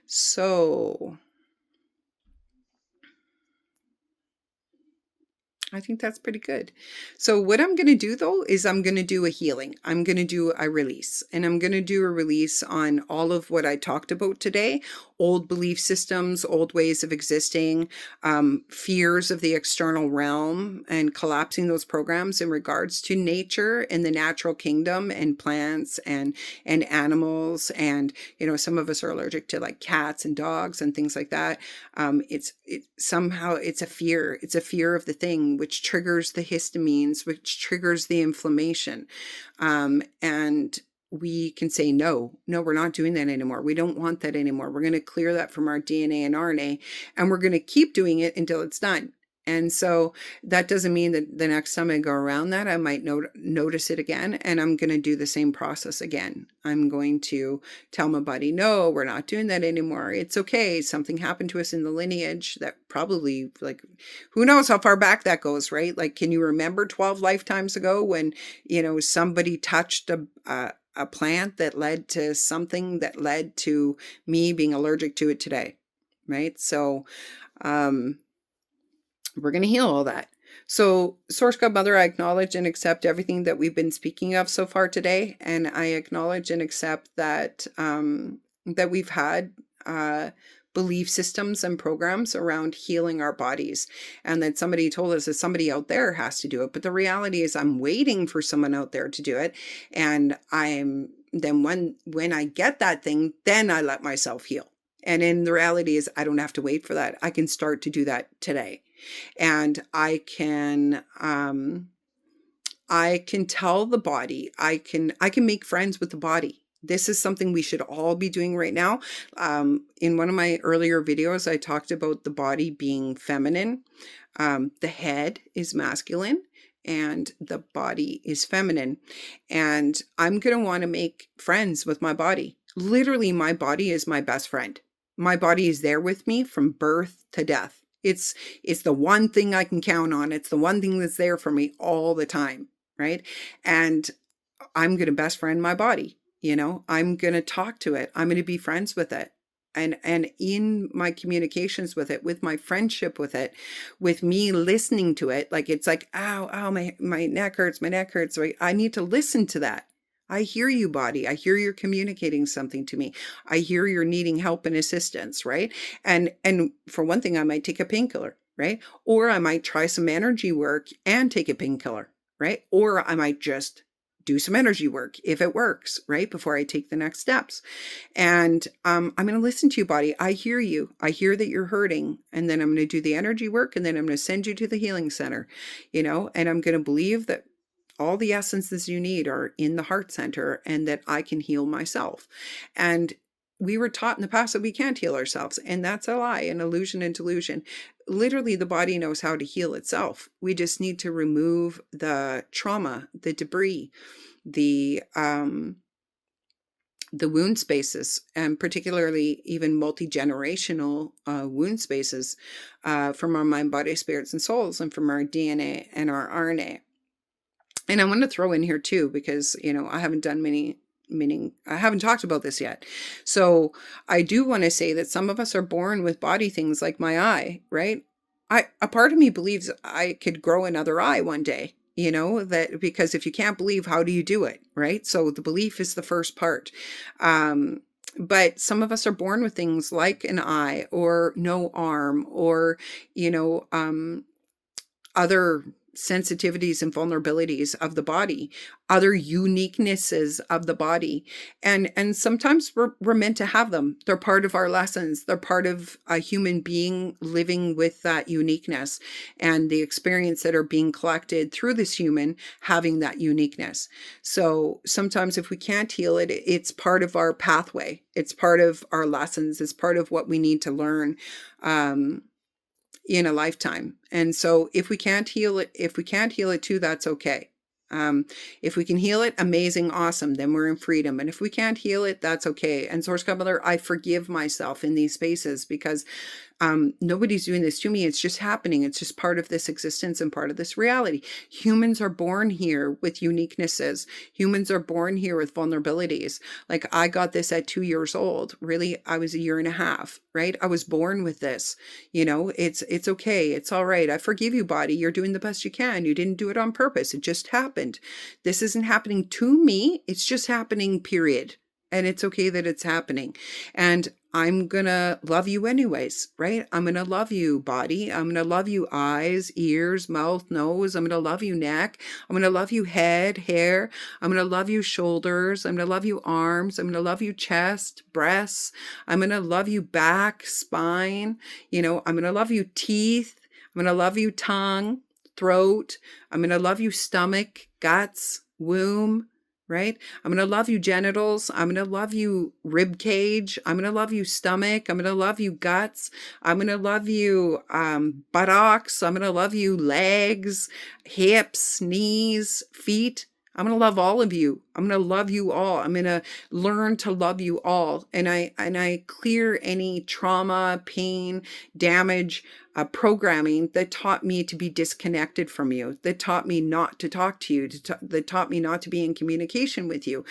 So I think that's pretty good. So what I'm going to do though is I'm going to do a healing. I'm going to do a release, and I'm going to do a release on all of what I talked about today: old belief systems, old ways of existing, fears of the external realm, and collapsing those programs in regards to nature and the natural kingdom and plants and animals. And some of us are allergic to like cats and dogs and things like that. Somehow it's a fear. It's a fear of the thing, which triggers the histamines, which triggers the inflammation. And we can say, no, we're not doing that anymore. We don't want that anymore. We're going to clear that from our DNA and RNA, and we're going to keep doing it until it's done. And so that doesn't mean that the next time I go around that, I might notice it again, and I'm going to do the same process again. I'm going to tell my body, no, we're not doing that anymore. It's okay. Something happened to us in the lineage that probably, like, who knows how far back that goes, right? Like, can you remember 12 lifetimes ago when, somebody touched a plant that led to something that led to me being allergic to it today, right? So, we're going to heal all that. So, Source God Mother, I acknowledge and accept everything that we've been speaking of so far today, and I acknowledge and accept that that we've had belief systems and programs around healing our bodies, and that somebody told us that somebody out there has to do it. But the reality is, I'm waiting for someone out there to do it, and then when I get that thing, then I let myself heal. And in the reality is, I don't have to wait for that. I can start to do that today. And I can tell the body, I can make friends with the body. This is something we should all be doing right now. In one of my earlier videos, I talked about the body being feminine. The head is masculine and the body is feminine. And I'm going to want to make friends with my body. Literally, my body is my best friend. My body is there with me from birth to death. It's the one thing I can count on. It's the one thing that's there for me all the time, right? And I'm going to best friend my body. I'm going to talk to it. I'm going to be friends with it. And in my communications with it, with my friendship with it, with me listening to it, like, it's like, ow, my neck hurts, right? I need to listen to that. I hear you, body. I hear you're communicating something to me. I hear you're needing help and assistance, right? And for one thing, I might take a painkiller, right? Or I might try some energy work and take a painkiller, right? Or I might just do some energy work if it works, right? Before I take the next steps. And I'm going to listen to you, body. I hear you. I hear that you're hurting. And then I'm going to do the energy work, and then I'm going to send you to the healing center, and I'm going to believe that all the essences you need are in the heart center, and that I can heal myself. And we were taught in the past that we can't heal ourselves, and that's a lie, an illusion and delusion. Literally, the body knows how to heal itself. We just need to remove the trauma, the debris, the wound spaces, and particularly even multi-generational wound spaces from our mind, body, spirits, and souls, and from our DNA and our RNA. And I want to throw in here too, because, I haven't done I haven't talked about this yet. So I do want to say that some of us are born with body things like my eye, right? A part of me believes I could grow another eye one day, that, because if you can't believe, how do you do it? Right? So the belief is the first part. But some of us are born with things like an eye or no arm, or, other sensitivities and vulnerabilities of the body, other uniquenesses of the body. And sometimes we're meant to have them. They're part of our lessons. They're part of a human being living with that uniqueness, and the experience that are being collected through this human having that uniqueness. So sometimes if we can't heal it, it's part of our pathway. It's part of our lessons. It's part of what we need to learn in a lifetime. And so if we can't heal it too, that's okay. If we can heal it, amazing, awesome, then we're in freedom. And if we can't heal it, that's okay. And Source Godmother, I forgive myself in these spaces because nobody's doing this to me. It's just happening. It's just part of this existence and part of this reality. Humans are born here with uniquenesses. Humans are born here with vulnerabilities. Like I got this at 2 years old. Really, I was a year and a half, right? I was born with this. It's okay. It's all right. I forgive you, body. You're doing the best you can. You didn't do it on purpose. It just happened. This isn't happening to me. It's just happening, period. And it's okay that it's happening. And I'm gonna love you anyways, right? I'm gonna love you, body. I'm gonna love you, eyes, ears, mouth, nose. I'm gonna love you, neck. I'm gonna love you, head, hair. I'm gonna love you, shoulders. I'm gonna love you, arms. I'm gonna love you, chest, breasts. I'm gonna love you, back, spine. I'm gonna love you, teeth. I'm gonna love you, tongue, throat. I'm gonna love you, stomach, guts, womb. Right? I'm going to love you, genitals. I'm going to love you, rib cage. I'm going to love you, stomach. I'm going to love you, guts. I'm going to love you, buttocks. I'm going to love you, legs, hips, knees, feet. I'm going to love all of you. I'm going to love you all. I'm going to learn to love you all. And I clear any trauma, pain, damage, programming that taught me to be disconnected from you, that taught me not to talk to you, that taught me not to be in communication with you.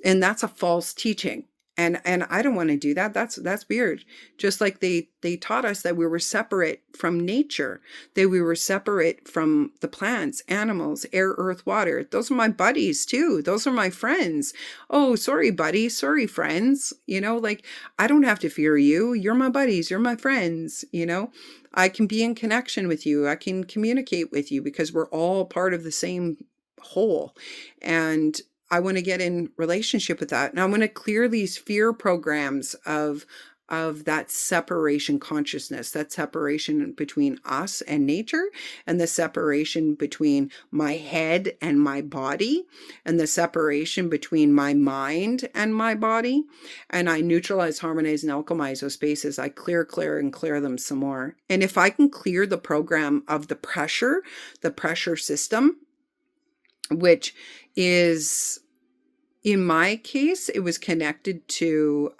And that's a false teaching. And I don't want to do that. That's weird. Just like they taught us that we were separate from nature, that we were separate from the plants, animals, air, earth, water. Those are my buddies too. Those are my friends. Oh, sorry, buddy. Sorry, friends. Like I don't have to fear you. You're my buddies. You're my friends. I can be in connection with you. I can communicate with you because we're all part of the same whole. And I want to get in relationship with that. And I want to clear these fear programs of that separation consciousness, that separation between us and nature, and the separation between my head and my body, and the separation between my mind and my body. And I neutralize, harmonize, and alchemize those spaces. I clear them some more. And if I can clear the program of the pressure system, which is, in my case, it was connected to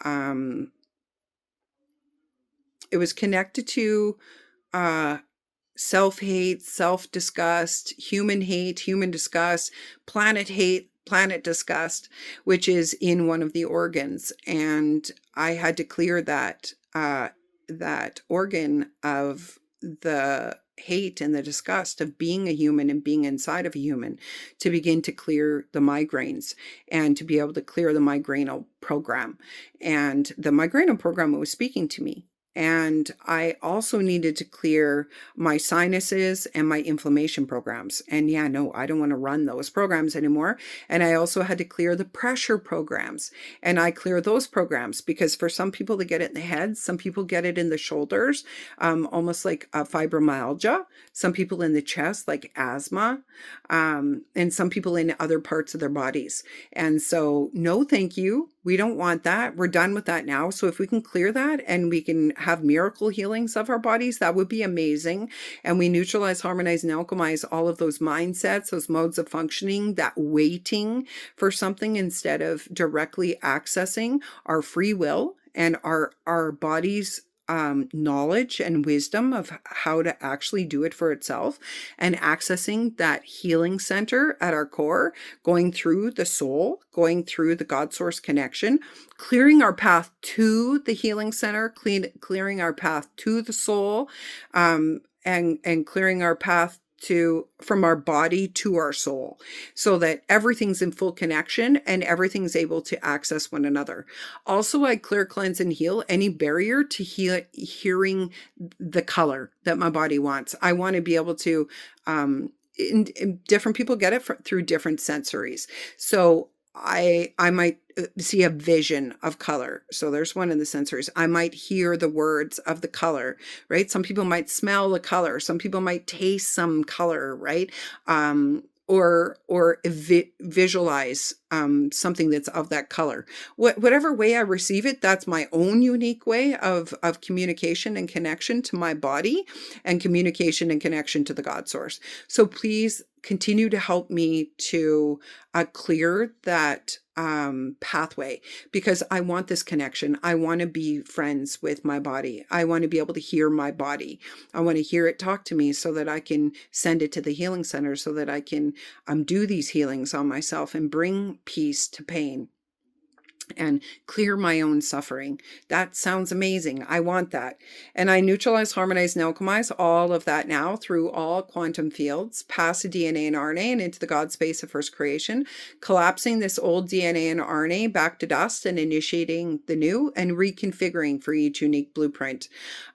self-hate, self-disgust, human hate, human disgust, planet hate, planet disgust, which is in one of the organs. And I had to clear that organ of the hate and the disgust of being a human and being inside of a human, to begin to clear the migraines and to be able to clear the migrainal program. And the migrainal program was speaking to me. And I also needed to clear my sinuses and my inflammation programs. And I don't want to run those programs anymore. And I also had to clear the pressure programs. And I clear those programs because for some people, they get it in the head. Some people get it in the shoulders, almost like fibromyalgia. Some people in the chest, like asthma. And some people in other parts of their bodies. And so, no, thank you. We don't want that. We're done with that now. So if we can clear that and we can have miracle healings of our bodies, that would be amazing. And we neutralize, harmonize, and alchemize all of those mindsets, those modes of functioning, that waiting for something instead of directly accessing our free will and our body's knowledge and wisdom of how to actually do it for itself, and accessing that healing center at our core, going through the soul, going through the God source connection, clearing our path to the healing center, clearing our path to the soul, and clearing our path from our body to our soul, so that everything's in full connection and everything's able to access one another. Also, I clear, cleanse, and heal any barrier to hearing the color that my body wants. I want to be able to, different people get it through different sensories. So I might see a vision of color. So there's one in the sensories. I might hear the words of the color, right? Some people might smell the color. Some people might taste some color, right? Or visualize something that's of that color. Whatever way I receive it, that's my own unique way of communication and connection to my body, and communication and connection to the God source. So please continue to help me to clear that pathway, because I want this connection. I want to be friends with my body. I want to be able to hear my body. I want to hear it talk to me so that I can send it to the healing center, so that I can do these healings on myself and bring peace to pain and clear my own suffering. That sounds amazing. I want that. And I neutralize, harmonize, and alchemize all of that now through all quantum fields, past the DNA and RNA and into the God space of first creation, collapsing this old DNA and RNA back to dust and initiating the new, and reconfiguring for each unique blueprint.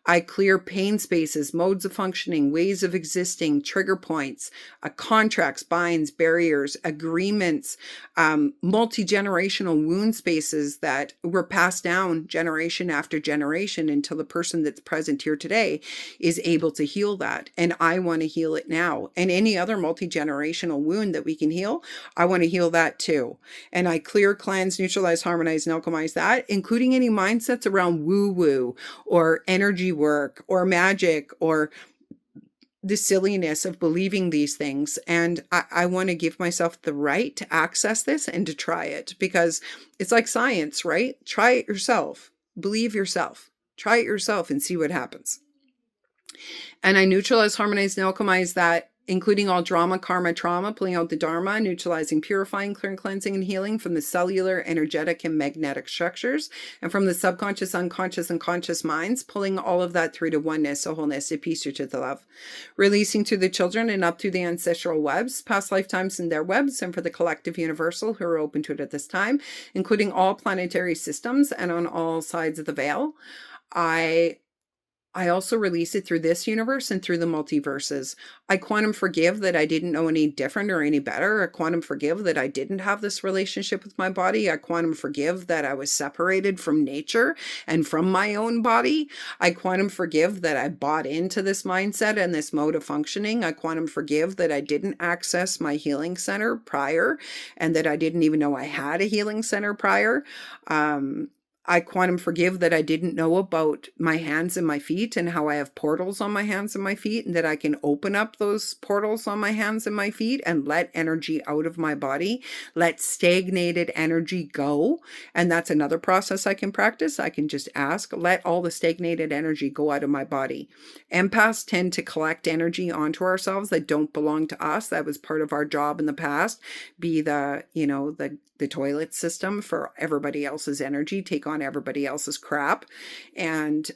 I clear pain spaces, modes of functioning, ways of existing, trigger points, contracts, binds, barriers, agreements, multi-generational wound spaces that were passed down generation after generation until the person that's present here today is able to heal that. And I want to heal it now. And any other multi-generational wound that we can heal, I want to heal that too. And I clear, cleanse, neutralize, harmonize, and alchemize that, including any mindsets around woo-woo or energy work or magic or the silliness of believing these things. And I want to give myself the right to access this and to try it, because it's like science, right? Try it yourself. Believe yourself. Try it yourself and see what happens. And I neutralize, harmonize, and alchemize that, including all drama, karma, trauma, pulling out the dharma, neutralizing, purifying, clearing, cleansing, and healing from the cellular, energetic, and magnetic structures, and from the subconscious, unconscious, and conscious minds, pulling all of that through to oneness, a wholeness, a peace, to the love. Releasing to the children and up through the ancestral webs, past lifetimes and their webs, and for the collective universal who are open to it at this time, including all planetary systems and on all sides of the veil. I also release it through this universe and through the multiverses. I quantum forgive that I didn't know any different or any better. I quantum forgive that I didn't have this relationship with my body. I quantum forgive that I was separated from nature and from my own body. I quantum forgive that I bought into this mindset and this mode of functioning. I quantum forgive that I didn't access my healing center prior, and that I didn't even know I had a healing center prior. I quantum forgive that I didn't know about my hands and my feet and how I have portals on my hands and my feet, and that I can open up those portals on my hands and my feet and let energy out of my body, let stagnated energy go. And that's another process I can practice. I can just ask, let all the stagnated energy go out of my body. Empaths tend to collect energy onto ourselves that don't belong to us. That was part of our job in the past, be the toilet system for everybody else's energy, take on everybody else's crap. And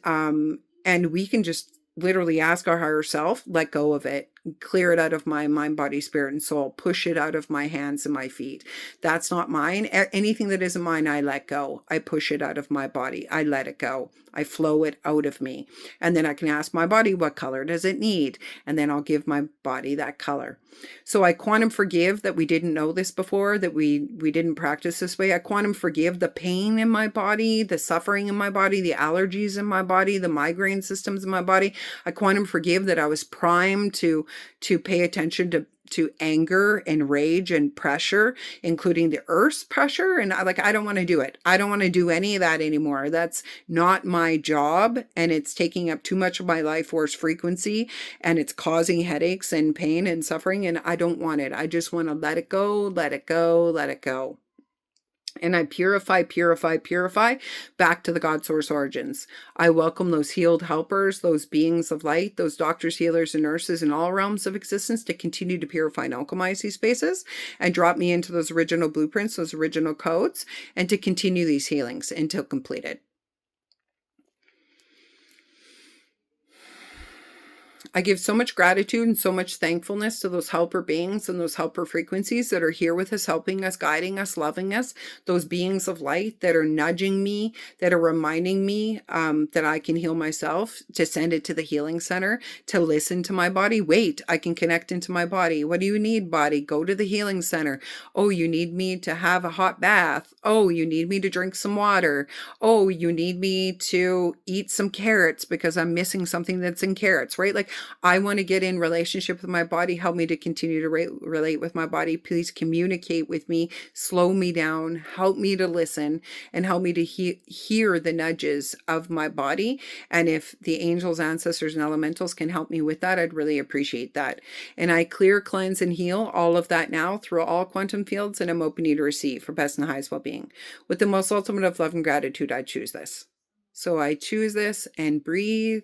we can just literally ask our higher self, let go of it, clear it out of my mind, body, spirit, and soul, push it out of my hands and my feet. That's not mine. Anything that isn't mine, I let go. I push it out of my body. I let it go. I flow it out of me. And then I can ask my body, what color does it need? And then I'll give my body that color. So I quantum forgive that we didn't know this before, that we didn't practice this way. I quantum forgive the pain in my body, the suffering in my body, the allergies in my body, the migraine systems in my body. I quantum forgive that I was primed to pay attention to anger and rage and pressure, including the earth's pressure. And I don't want to do it. I don't want to do any of that anymore. That's not my job. And it's taking up too much of my life force frequency, and it's causing headaches and pain and suffering. And I don't want it. I just want to let it go, let it go, let it go. And I purify back to the God source origins. I welcome those healed helpers, those beings of light, those doctors, healers, and nurses in all realms of existence to continue to purify and alchemize these spaces and drop me into those original blueprints, those original codes, and to continue these healings until completed. I give so much gratitude and so much thankfulness to those helper beings and those helper frequencies that are here with us, helping us, guiding us, loving us, those beings of light that are nudging me, that are reminding me that I can heal myself, to send it to the healing center, to listen to my body. Wait, I can connect into my body. What do you need, body? Go to the healing center. Oh, you need me to have a hot bath. Oh, you need me to drink some water. Oh, you need me to eat some carrots because I'm missing something that's in carrots, right? Like, I want to get in relationship with my body. Help me to continue to relate with my body. Please communicate with me, slow me down, help me to listen, and help me to hear the nudges of my body. And if the angels, ancestors, and elementals can help me with that, I'd really appreciate that. And I clear, cleanse, and heal all of that now through all quantum fields, and I'm opening to receive for best and highest well-being. With the most ultimate of love and gratitude, I choose this. So I choose this and breathe.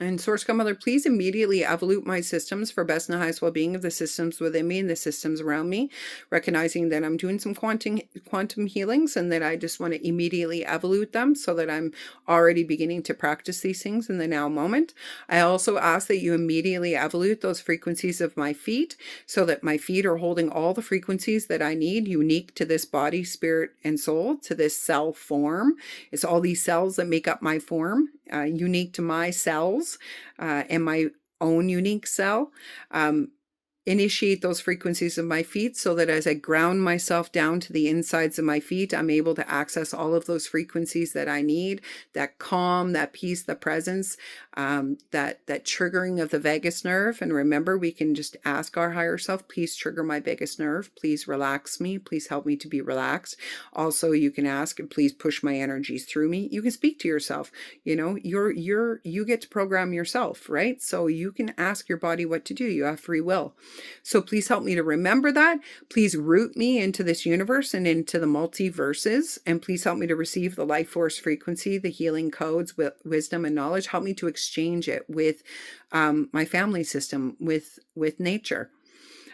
And Source God Mother, please immediately evolute my systems for best and highest well-being of the systems within me and the systems around me, recognizing that I'm doing some quantum healings and that I just want to immediately evolute them so that I'm already beginning to practice these things in the now moment. I also ask that you immediately evolute those frequencies of my feet so that my feet are holding all the frequencies that I need, unique to this body, spirit, and soul, to this cell form. It's all these cells that make up my form, unique to my cells and my own unique cell. Initiate those frequencies of my feet so that as I ground myself down to the insides of my feet, I'm able to access all of those frequencies that I need, that calm, that peace, the presence, that triggering of the vagus nerve. And remember, we can just ask our higher self, please trigger my vagus nerve. Please relax me. Please help me to be relaxed. Also, you can ask, please push my energies through me. You can speak to yourself. You know, you get to program yourself, right? So you can ask your body what to do. You have free will. So please help me to remember that. Please root me into this universe and into the multiverses. And please help me to receive the life force frequency, the healing codes, with wisdom and knowledge. Help me to exchange it with my family system, with nature.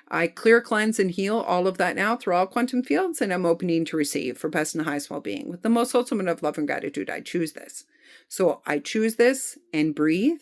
I clear, cleanse, and heal all of that now through all quantum fields, and I'm opening to receive for best and highest well-being. With the most ultimate of love and gratitude, I choose this. So I choose this and breathe.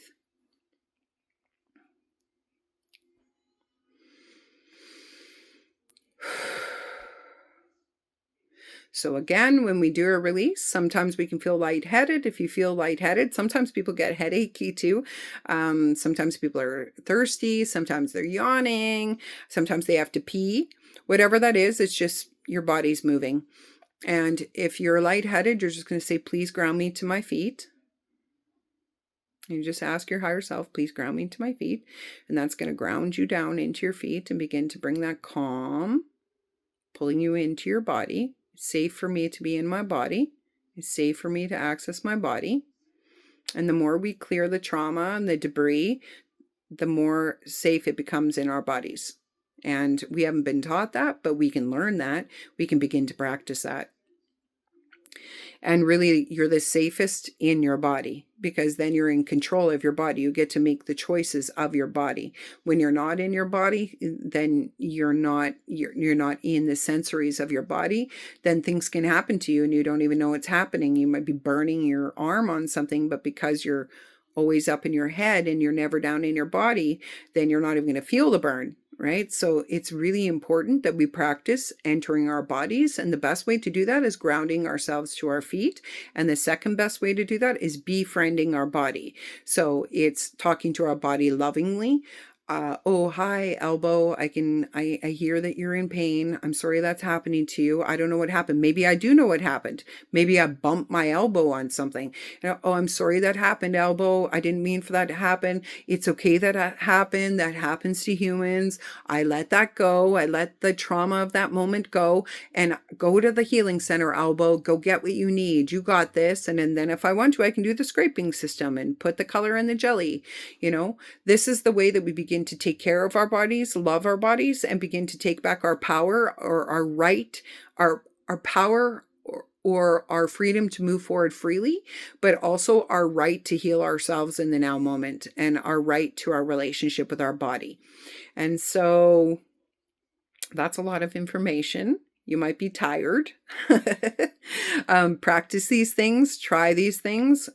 So again, when we do a release, sometimes we can feel lightheaded. If you feel lightheaded, sometimes people get headachy too. Sometimes people are thirsty. Sometimes they're yawning. Sometimes they have to pee. Whatever that is, it's just your body's moving. And if you're lightheaded, you're just going to say, please ground me to my feet. You just ask your higher self, please ground me to my feet. And that's going to ground you down into your feet and begin to bring that calm, pulling you into your body. It's safe for me to be in my body. It's safe for me to access my body. And the more we clear the trauma and the debris, the more safe it becomes in our bodies. And we haven't been taught that, but we can learn that. We can begin to practice that. And really, you're the safest in your body, because then you're in control of your body. You get to make the choices of your body. When you're not in your body, then you're not in the sensories of your body. Then things can happen to you and you don't even know what's happening. You might be burning your arm on something, but because you're always up in your head and you're never down in your body, then you're not even going to feel the burn. Right? So it's really important that we practice entering our bodies. And the best way to do that is grounding ourselves to our feet. And the second best way to do that is befriending our body. So it's talking to our body lovingly. Oh, hi, elbow. I hear that you're in pain. I'm sorry that's happening to you. I don't know what happened. Maybe I do know what happened. Maybe I bumped my elbow on something. Oh, I'm sorry that happened, elbow. I didn't mean for that to happen. It's okay that happened. That happens to humans. I let that go. I let the trauma of that moment go, and go to the healing center, elbow. Go get what you need. You got this. And then if I want to, I can do the scraping system and put the color in the jelly. You know, this is the way that we begin to take care of our bodies, love our bodies, and begin to take back our power, or our right, our power, or our freedom to move forward freely, but also our right to heal ourselves in the now moment, and our right to our relationship with our body. And so that's a lot of information. You might be tired. Practice these things, try these things.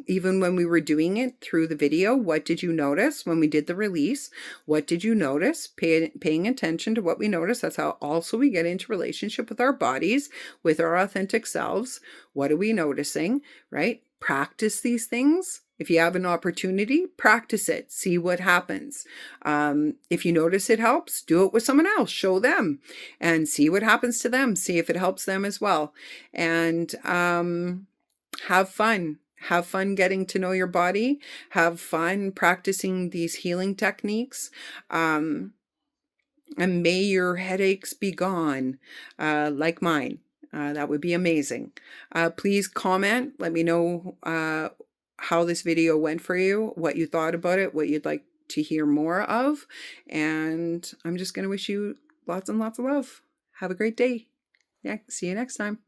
Even when we were doing it through the video, what did you notice when we did the release? What did you notice? Paying attention to what we notice. That's how also we get into relationship with our bodies, with our authentic selves. What are we noticing, right? practice these things. If you have an opportunity, practice it. See what happens. If you notice it helps, do it with someone else. Show them and see what happens to them. See if it helps them as well. And have fun. Have fun getting to know your body. Have fun practicing these healing techniques. And may your headaches be gone, like mine. That would be amazing. Please comment. Let me know how this video went for you, what you thought about it, what you'd like to hear more of. And I'm just going to wish you lots and lots of love. Have a great day. Yeah, see you next time.